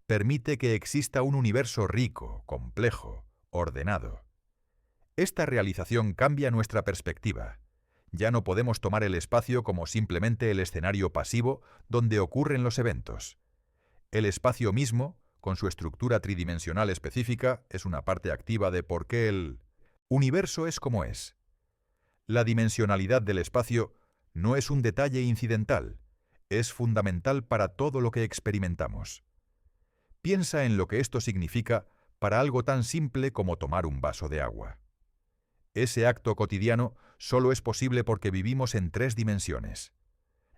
permite que exista un universo rico, complejo, ordenado. Esta realización cambia nuestra perspectiva. Ya no podemos tomar el espacio como simplemente el escenario pasivo donde ocurren los eventos. El espacio mismo, con su estructura tridimensional específica, es una parte activa de por qué el universo es como es. La dimensionalidad del espacio no es un detalle incidental, es fundamental para todo lo que experimentamos. Piensa en lo que esto significa para algo tan simple como tomar un vaso de agua. Ese acto cotidiano solo es posible porque vivimos en 3 dimensiones.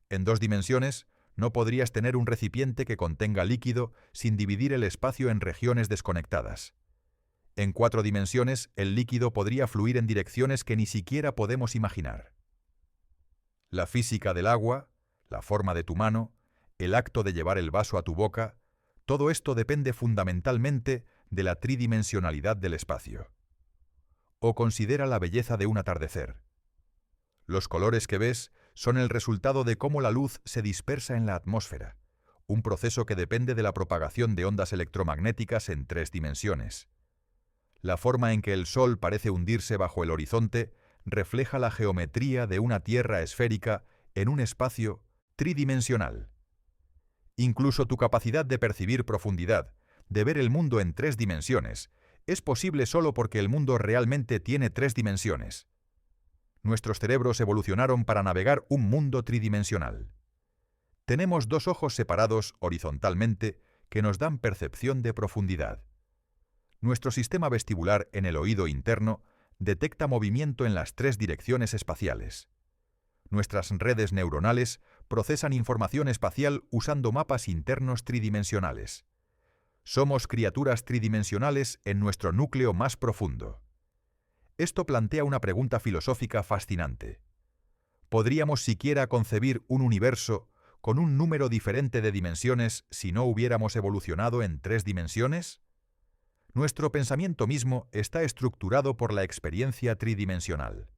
En 2 dimensiones, no podrías tener un recipiente que contenga líquido sin dividir el espacio en regiones desconectadas. En 4 dimensiones, el líquido podría fluir en direcciones que ni siquiera podemos imaginar. La física del agua, la forma de tu mano, el acto de llevar el vaso a tu boca, todo esto depende fundamentalmente de la tridimensionalidad del espacio. O considera la belleza de un atardecer. Los colores que ves son el resultado de cómo la luz se dispersa en la atmósfera, un proceso que depende de la propagación de ondas electromagnéticas en 3 dimensiones. La forma en que el Sol parece hundirse bajo el horizonte refleja la geometría de una Tierra esférica en un espacio tridimensional. Incluso tu capacidad de percibir profundidad, de ver el mundo en 3 dimensiones, es posible solo porque el mundo realmente tiene 3 dimensiones. Nuestros cerebros evolucionaron para navegar un mundo tridimensional. Tenemos 2 ojos separados horizontalmente que nos dan percepción de profundidad. Nuestro sistema vestibular en el oído interno detecta movimiento en las 3 direcciones espaciales. Nuestras redes neuronales procesan información espacial usando mapas internos tridimensionales. Somos criaturas tridimensionales en nuestro núcleo más profundo. Esto plantea una pregunta filosófica fascinante. ¿Podríamos siquiera concebir un universo con un número diferente de dimensiones si no hubiéramos evolucionado en 3 dimensiones? Nuestro pensamiento mismo está estructurado por la experiencia tridimensional.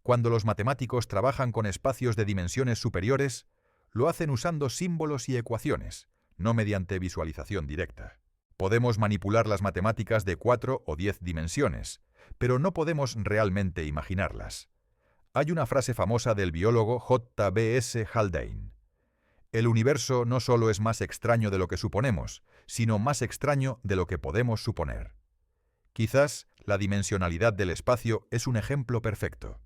Cuando los matemáticos trabajan con espacios de dimensiones superiores, lo hacen usando símbolos y ecuaciones, no mediante visualización directa. Podemos manipular las matemáticas de 4 o 10 dimensiones, pero no podemos realmente imaginarlas. Hay una frase famosa del biólogo J.B.S. Haldane. El universo no solo es más extraño de lo que suponemos, sino más extraño de lo que podemos suponer. Quizás la dimensionalidad del espacio es un ejemplo perfecto.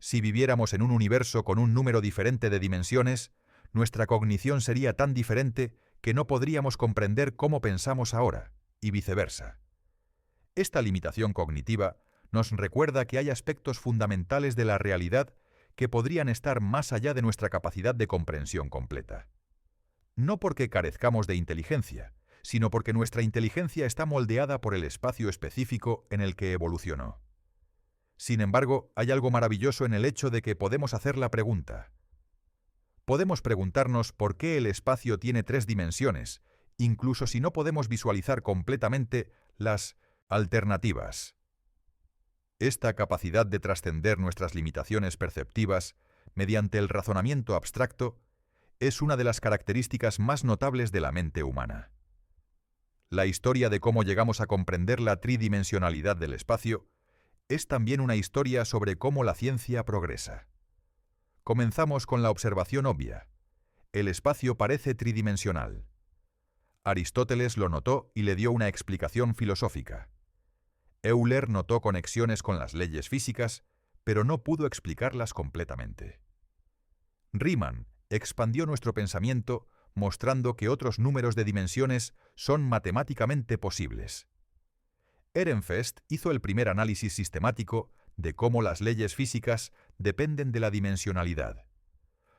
Si viviéramos en un universo con un número diferente de dimensiones, nuestra cognición sería tan diferente que no podríamos comprender cómo pensamos ahora, y viceversa. Esta limitación cognitiva nos recuerda que hay aspectos fundamentales de la realidad que podrían estar más allá de nuestra capacidad de comprensión completa. No porque carezcamos de inteligencia, sino porque nuestra inteligencia está moldeada por el espacio específico en el que evolucionó. Sin embargo, hay algo maravilloso en el hecho de que podemos hacer la pregunta. Podemos preguntarnos por qué el espacio tiene 3 dimensiones, incluso si no podemos visualizar completamente las alternativas. Esta capacidad de trascender nuestras limitaciones perceptivas mediante el razonamiento abstracto es una de las características más notables de la mente humana. La historia de cómo llegamos a comprender la tridimensionalidad del espacio es también una historia sobre cómo la ciencia progresa. Comenzamos con la observación obvia. El espacio parece tridimensional. Aristóteles lo notó y le dio una explicación filosófica. Euler notó conexiones con las leyes físicas, pero no pudo explicarlas completamente. Riemann expandió nuestro pensamiento mostrando que otros números de dimensiones son matemáticamente posibles. Ehrenfest hizo el primer análisis sistemático de cómo las leyes físicas dependen de la dimensionalidad.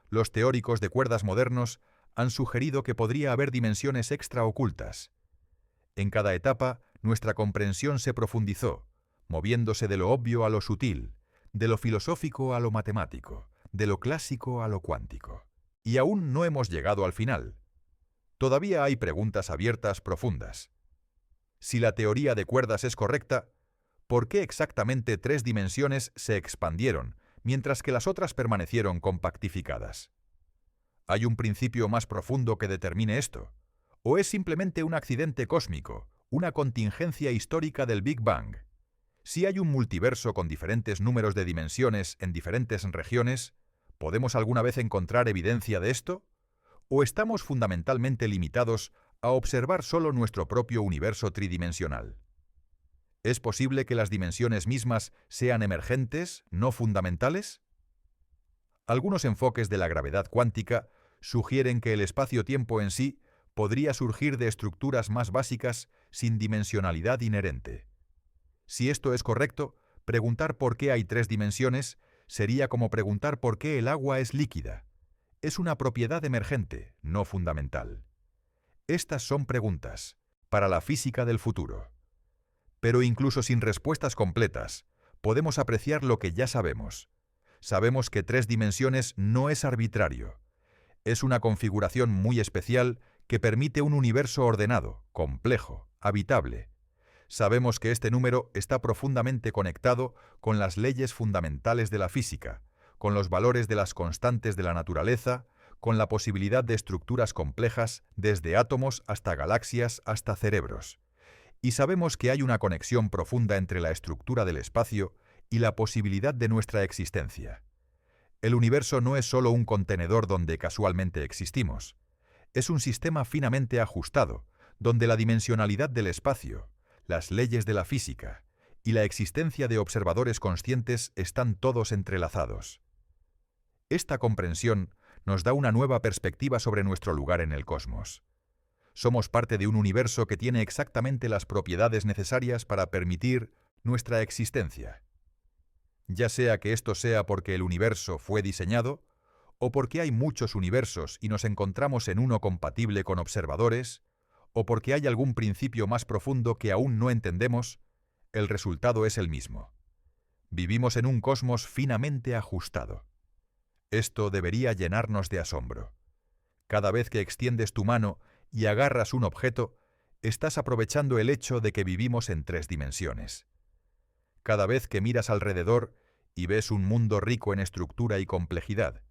Los teóricos de cuerdas modernos han sugerido que podría haber dimensiones extraocultas. En cada etapa, nuestra comprensión se profundizó, moviéndose de lo obvio a lo sutil, de lo filosófico a lo matemático, de lo clásico a lo cuántico. Y aún no hemos llegado al final. Todavía hay preguntas abiertas profundas. Si la teoría de cuerdas es correcta, ¿por qué exactamente 3 dimensiones se expandieron, mientras que las otras permanecieron compactificadas? ¿Hay un principio más profundo que determine esto? ¿O es simplemente un accidente cósmico, una contingencia histórica del Big Bang? Si hay un multiverso con diferentes números de dimensiones en diferentes regiones, ¿podemos alguna vez encontrar evidencia de esto? ¿O estamos fundamentalmente limitados a observar solo nuestro propio universo tridimensional? ¿Es posible que las dimensiones mismas sean emergentes, no fundamentales? Algunos enfoques de la gravedad cuántica sugieren que el espacio-tiempo en sí podría surgir de estructuras más básicas sin dimensionalidad inherente. Si esto es correcto, preguntar por qué hay 3 dimensiones sería como preguntar por qué el agua es líquida. Es una propiedad emergente, no fundamental. Estas son preguntas para la física del futuro. Pero incluso sin respuestas completas, podemos apreciar lo que ya sabemos. Sabemos que 3 dimensiones no es arbitrario. Es una configuración muy especial que permite un universo ordenado, complejo, habitable. Sabemos que este número está profundamente conectado con las leyes fundamentales de la física, con los valores de las constantes de la naturaleza, con la posibilidad de estructuras complejas desde átomos hasta galaxias hasta cerebros. Y sabemos que hay una conexión profunda entre la estructura del espacio y la posibilidad de nuestra existencia. El universo no es solo un contenedor donde casualmente existimos. Es un sistema finamente ajustado, donde la dimensionalidad del espacio, las leyes de la física y la existencia de observadores conscientes están todos entrelazados. Esta comprensión nos da una nueva perspectiva sobre nuestro lugar en el cosmos. Somos parte de un universo que tiene exactamente las propiedades necesarias para permitir nuestra existencia. Ya sea que esto sea porque el universo fue diseñado, o porque hay muchos universos y nos encontramos en uno compatible con observadores, o porque hay algún principio más profundo que aún no entendemos, el resultado es el mismo. Vivimos en un cosmos finamente ajustado. Esto debería llenarnos de asombro. Cada vez que extiendes tu mano y agarras un objeto, estás aprovechando el hecho de que vivimos en 3 dimensiones. Cada vez que miras alrededor y ves un mundo rico en estructura y complejidad,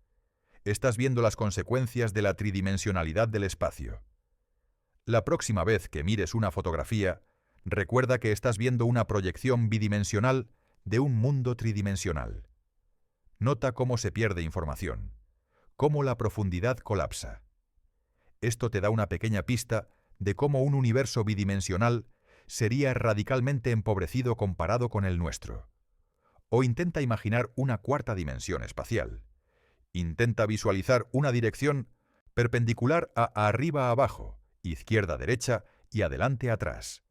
estás viendo las consecuencias de la tridimensionalidad del espacio. La próxima vez que mires una fotografía, recuerda que estás viendo una proyección bidimensional de un mundo tridimensional. Nota cómo se pierde información, cómo la profundidad colapsa. Esto te da una pequeña pista de cómo un universo bidimensional sería radicalmente empobrecido comparado con el nuestro. O intenta imaginar una 4ª dimensión espacial. Intenta visualizar una dirección perpendicular a arriba a abajo, izquierda a derecha y adelante a atrás.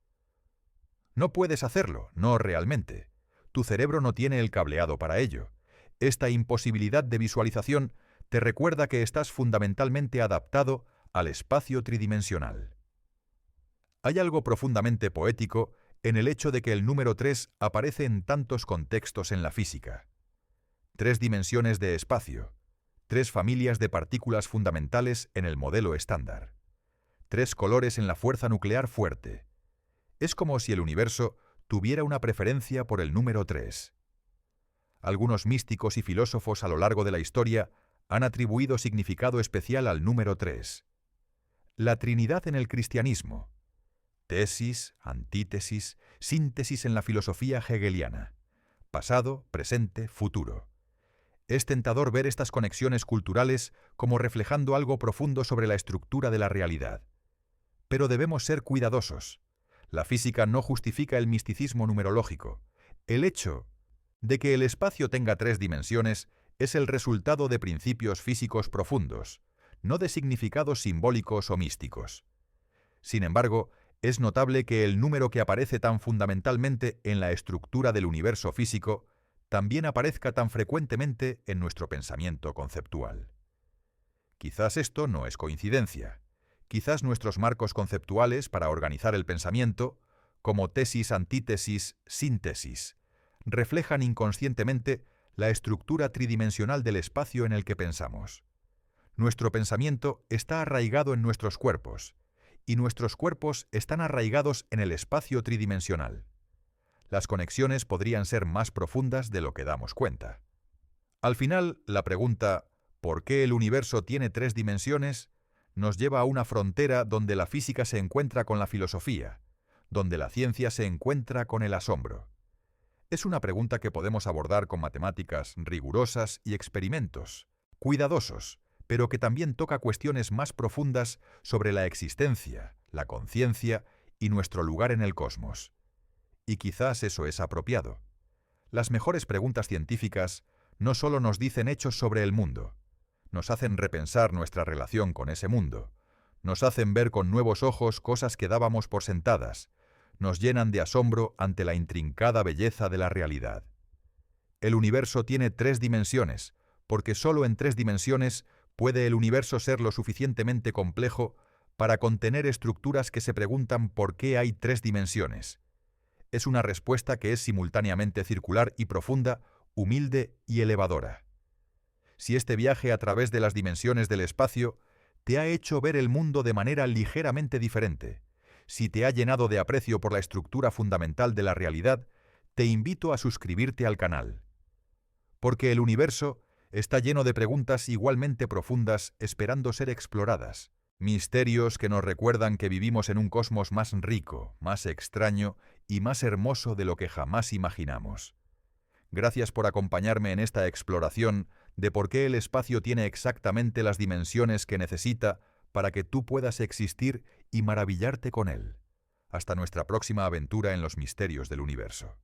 No puedes hacerlo, no realmente. Tu cerebro no tiene el cableado para ello. Esta imposibilidad de visualización te recuerda que estás fundamentalmente adaptado al espacio tridimensional. Hay algo profundamente poético en el hecho de que el número 3 aparece en tantos contextos en la física. 3 dimensiones de espacio, 3 familias de partículas fundamentales en el modelo estándar, 3 colores en la fuerza nuclear fuerte. Es como si el universo tuviera una preferencia por el número 3. Algunos místicos y filósofos a lo largo de la historia han atribuido significado especial al número 3. La Trinidad en el cristianismo. Tesis, antítesis, síntesis en la filosofía hegeliana. Pasado, presente, futuro. Es tentador ver estas conexiones culturales como reflejando algo profundo sobre la estructura de la realidad. Pero debemos ser cuidadosos. La física no justifica el misticismo numerológico. El hecho de que el espacio tenga 3 dimensiones es el resultado de principios físicos profundos, no de significados simbólicos o místicos. Sin embargo, es notable que el número que aparece tan fundamentalmente en la estructura del universo físico también aparezca tan frecuentemente en nuestro pensamiento conceptual. Quizás esto no es coincidencia. Quizás nuestros marcos conceptuales para organizar el pensamiento, como tesis, antítesis, síntesis, reflejan inconscientemente la estructura tridimensional del espacio en el que pensamos. Nuestro pensamiento está arraigado en nuestros cuerpos, y nuestros cuerpos están arraigados en el espacio tridimensional. Las conexiones podrían ser más profundas de lo que damos cuenta. Al final, la pregunta ¿por qué el universo tiene 3 dimensiones? Nos lleva a una frontera donde la física se encuentra con la filosofía, donde la ciencia se encuentra con el asombro. Es una pregunta que podemos abordar con matemáticas rigurosas y experimentos, cuidadosos, pero que también toca cuestiones más profundas sobre la existencia, la conciencia y nuestro lugar en el cosmos. Y quizás eso es apropiado. Las mejores preguntas científicas no solo nos dicen hechos sobre el mundo, nos hacen repensar nuestra relación con ese mundo, nos hacen ver con nuevos ojos cosas que dábamos por sentadas, nos llenan de asombro ante la intrincada belleza de la realidad. El universo tiene 3 dimensiones, porque solo en 3 dimensiones puede el universo ser lo suficientemente complejo para contener estructuras que se preguntan por qué hay 3 dimensiones. Es una respuesta que es simultáneamente circular y profunda, humilde y elevadora. Si este viaje a través de las dimensiones del espacio te ha hecho ver el mundo de manera ligeramente diferente, si te ha llenado de aprecio por la estructura fundamental de la realidad, te invito a suscribirte al canal. Porque el universo está lleno de preguntas igualmente profundas esperando ser exploradas, misterios que nos recuerdan que vivimos en un cosmos más rico, más extraño y más hermoso de lo que jamás imaginamos. Gracias por acompañarme en esta exploración de por qué el espacio tiene exactamente las dimensiones que necesita para que tú puedas existir y maravillarte con él. Hasta nuestra próxima aventura en los misterios del universo.